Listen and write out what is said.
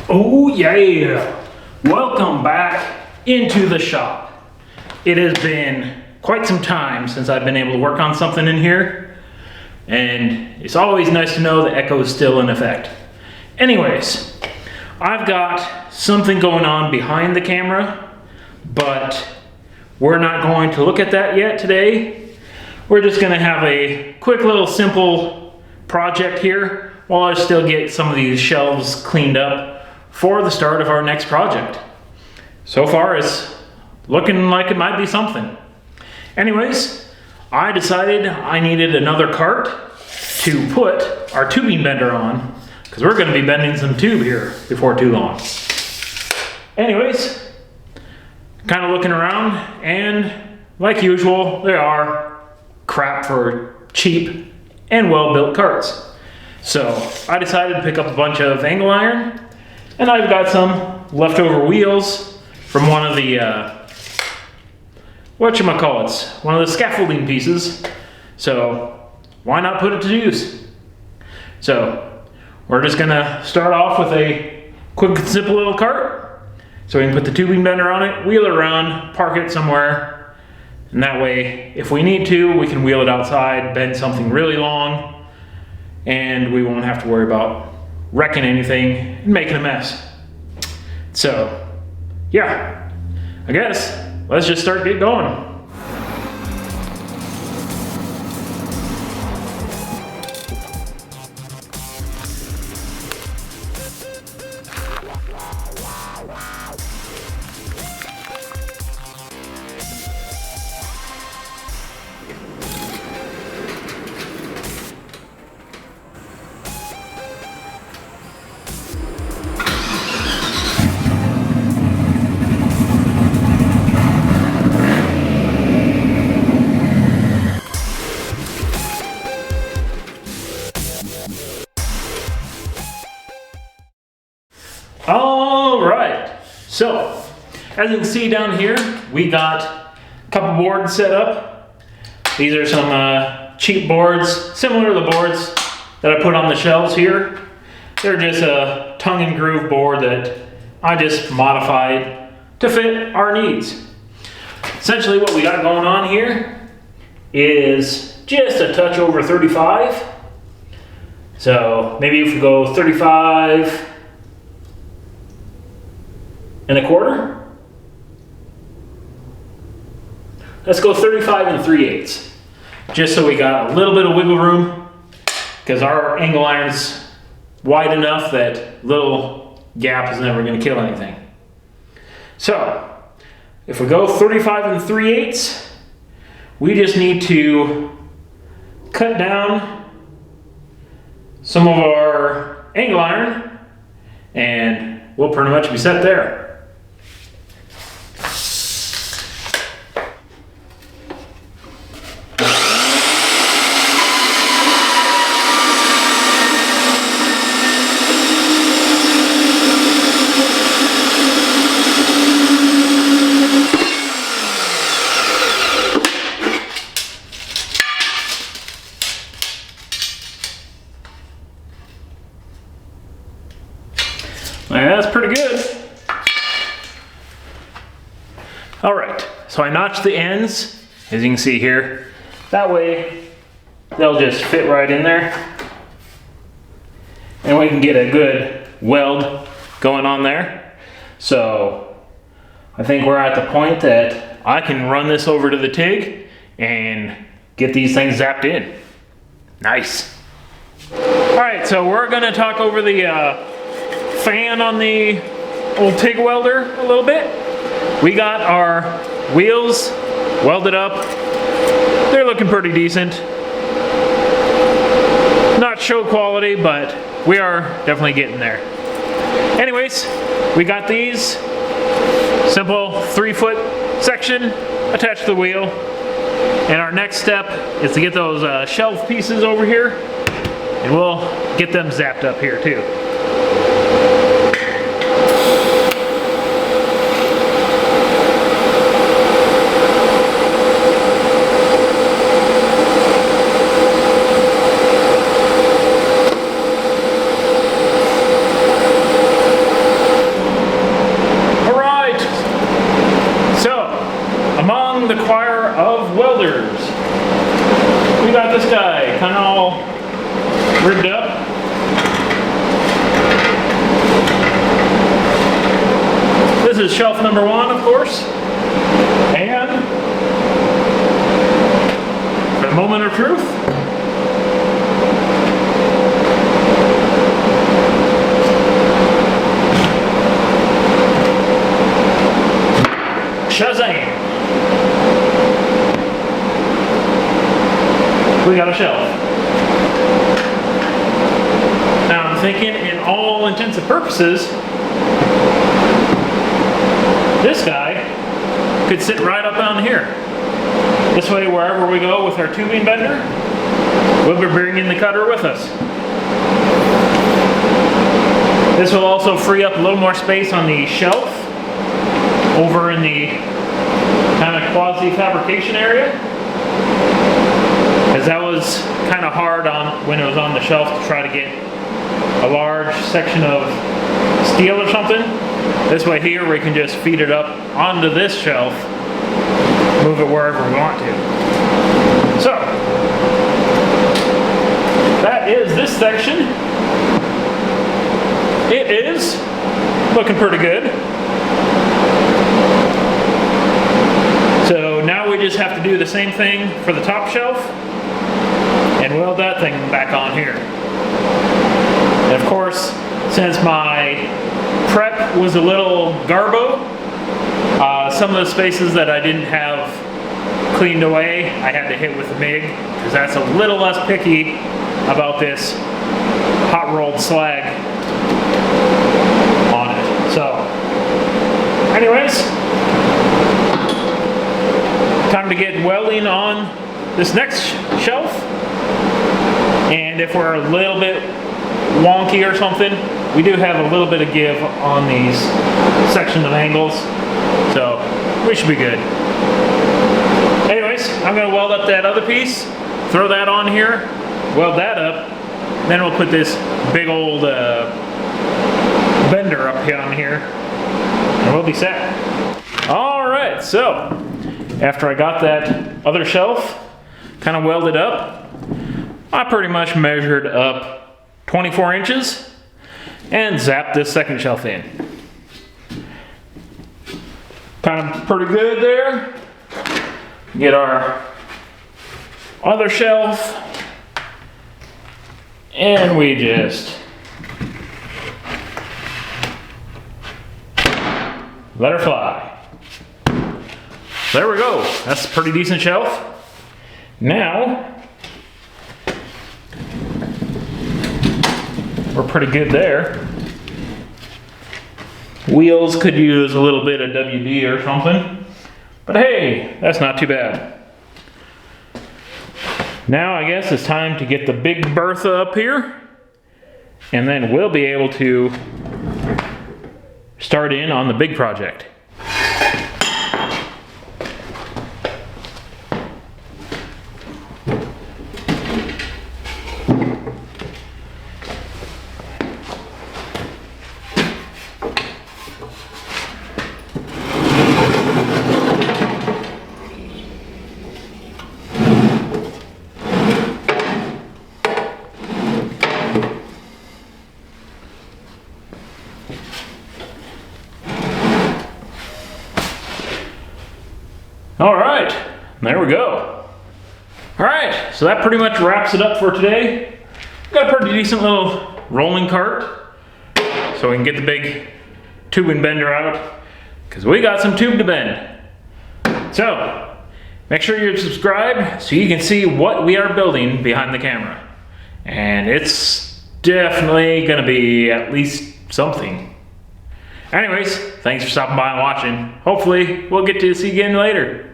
Oh yeah! Welcome back into the shop. It has been quite some time since I've been able to work on something in here, and it's always nice to know the echo is still in effect. Anyways, I've got something going on behind the camera, but we're not going to look at that yet today. We're just going to have a quick little simple project here while I still get some of these shelves cleaned up for the start of our next project. So far it's looking like it might be something. Anyways, I decided I needed another cart to put our tubing bender on, because we're going to be bending some tube here before too long. Anyways, kind of looking around, and like usual, they are crap for cheap and well-built carts. So I decided to pick up a bunch of angle iron, and I've got some leftover wheels from one of the one of the scaffolding pieces. So why not put it to use? So we're just gonna start off with a quick simple little cart, so we can put the tubing bender on it, wheel it around, park it somewhere, and that way if we need to, we can wheel it outside, bend something really long, and we won't have to worry about wrecking anything and making a mess. So yeah, I guess let's just start getting going. All right, so as you can see down here, we got a couple boards set up. These are some cheap boards, similar to the boards that I put on the shelves here. They're just a tongue and groove board that I just modified to fit our needs. Essentially what we got going on here is just a touch over 35. So maybe if we go 35 and a quarter. Let's go 35 and 3/8, just so we got a little bit of wiggle room, because our angle iron's wide enough that little gap is never going to kill anything. So if we go 35 and 3/8, we just need to cut down some of our angle iron, and we'll pretty much be set there. That's pretty good. All right, so I notched the ends, as you can see here. That way, they'll just fit right in there. And we can get a good weld going on there. So I think we're at the point that I can run this over to the TIG and get these things zapped in. Nice. All right, so we're gonna talk over the fan on the old TIG welder a little bit. We got our wheels welded up. They're looking pretty decent. Not show quality, but we are definitely getting there. Anyways, we got these simple 3-foot section attached to the wheel. And our next step is to get those shelf pieces over here, and we'll get them zapped up here too. rigged up. This is shelf number 1, of course. And for the moment of truth, Shazam! We got a shelf. Now I'm thinking, in all intents and purposes, this guy could sit right up on here. This way, wherever we go with our tubing bender, we'll be bringing the cutter with us. This will also free up a little more space on the shelf over in the kind of quasi-fabrication area, as that was kind of hard on when it was on the shelf to try to get a large section of steel or something. This way here we can just feed it up onto this shelf, move it wherever we want to. So that is this section. It is looking pretty good. So now we just have to do the same thing for the top shelf and weld that thing back on here. And of course, since my prep was a little garbo, some of the spaces that I didn't have cleaned away, I had to hit with the MIG, because that's a little less picky about this hot rolled slag on it. So, anyways, time to get welding on this next shelf. And if we're a little bit wonky or something, we do have a little bit of give on these section of angles, so we should be good. Anyways, I'm going to weld up that other piece, throw that on here, weld that up, then we'll put this big old bender up here on here, and we'll be set. Alright, so after I got that other shelf kind of welded up, I pretty much measured up 24 inches and zapped this second shelf in. Kind of pretty good there. Get our other shelf, and we just let her fly. There we go. That's a pretty decent shelf. Now, we're pretty good there. Wheels could use a little bit of WD or something, but hey, that's not too bad. Now I guess it's time to get the big Bertha up here, and then we'll be able to start in on the big project. All right, there we go. All right, so that pretty much wraps it up for today. Got a pretty decent little rolling cart, so we can get the big tubing bender out, because we got some tube to bend. So, make sure you're subscribed so you can see what we are building behind the camera. And it's definitely gonna be at least something. Anyways, thanks for stopping by and watching. Hopefully, we'll get to see you again later.